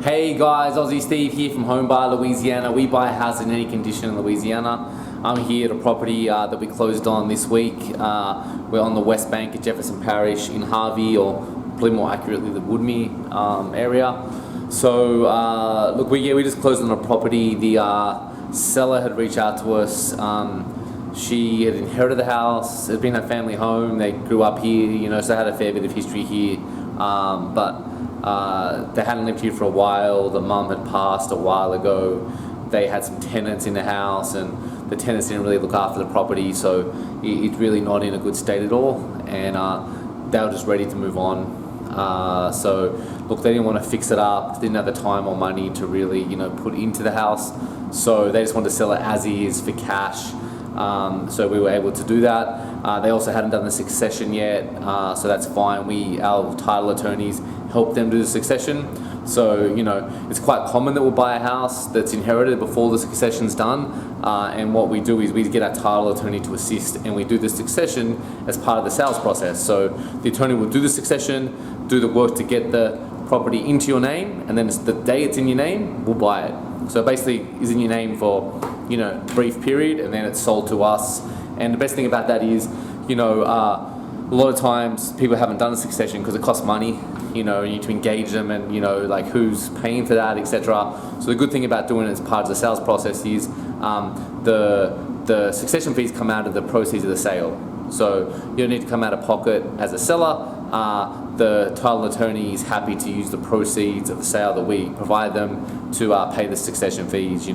Hey guys, Aussie Steve here from Home Buyer Louisiana. We buy a house in any condition in Louisiana. I'm here at a property that we closed on this week. We're on the West Bank of Jefferson Parish in Harvey, or probably more accurately the Woodmere area. So look, we just closed on a property. The seller had reached out to us. She had inherited the house. It had been her family home. They grew up here, so they had a fair bit of history here. They hadn't lived here for a while. The mum had passed a while ago. They had some tenants in the house, and the tenants didn't really look after the property, so it's really not in a good state at all. And they were just ready to move on. So look, they didn't want to fix it up. Didn't have the time or money to really, put into the house. So they just wanted to sell it as is for cash. So we were able to do that. They also hadn't done the succession yet, so that's fine. Our title attorneys help them do the succession. So, it's quite common that we'll buy a house that's inherited before the succession's done. And what we do is we get our title attorney to assist, and we do the succession as part of the sales process. So the attorney will do the succession, do the work to get the property into your name, and then the day it's in your name, we'll buy it. So basically it's in your name for, brief period, and then it's sold to us. And the best thing about that is, a lot of times people haven't done a succession because it costs money. You need to engage them, and like who's paying for that, etc. So the good thing about doing it as part of the sales process is the succession fees come out of the proceeds of the sale. So you don't need to come out of pocket as a seller. The title attorney is happy to use the proceeds of the sale that we provide them to pay the succession fees.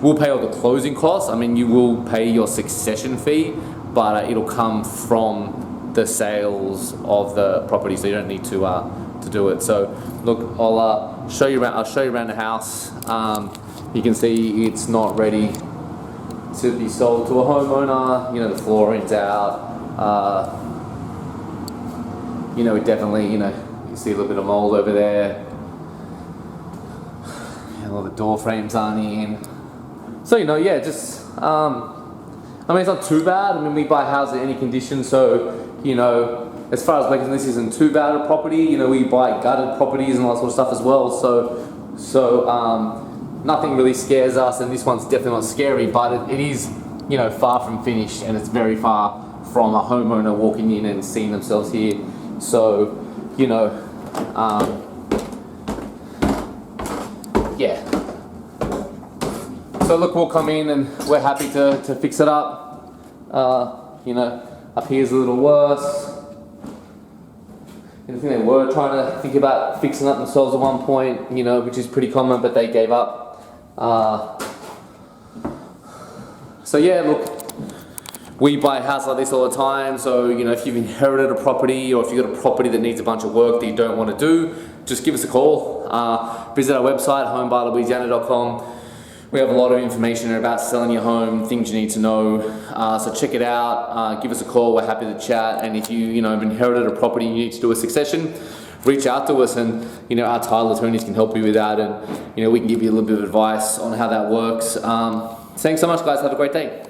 We'll pay all the closing costs. You will pay your succession fee, but it'll come from the sales of the property, so you don't need to do it. So look, I'll show you around the house. You can see it's not ready to be sold to a homeowner. The flooring's out. It definitely, you see a little bit of mold over there. All the door frames aren't in. So just it's not too bad. We buy houses in any condition, so as far as making this isn't too bad a property. We buy gutted properties and all that sort of stuff as well. So nothing really scares us, and this one's definitely not scary, but it is far from finished, and it's very far from a homeowner walking in and seeing themselves here. So yeah. So look, we'll come in and we're happy to fix it up. Up here's a little worse. I think they were trying to think about fixing up themselves at one point, which is pretty common, but they gave up. So yeah, look, we buy a house like this all the time. So if you've inherited a property, or if you've got a property that needs a bunch of work that you don't want to do, just give us a call. Visit our website, homebuyerlouisiana.com. We have a lot of information about selling your home, things you need to know. So check it out. Give us a call. We're happy to chat. And if you have inherited a property and you need to do a succession, reach out to us, and our title attorneys can help you with that, and we can give you a little bit of advice on how that works. Thanks so much, guys. Have a great day.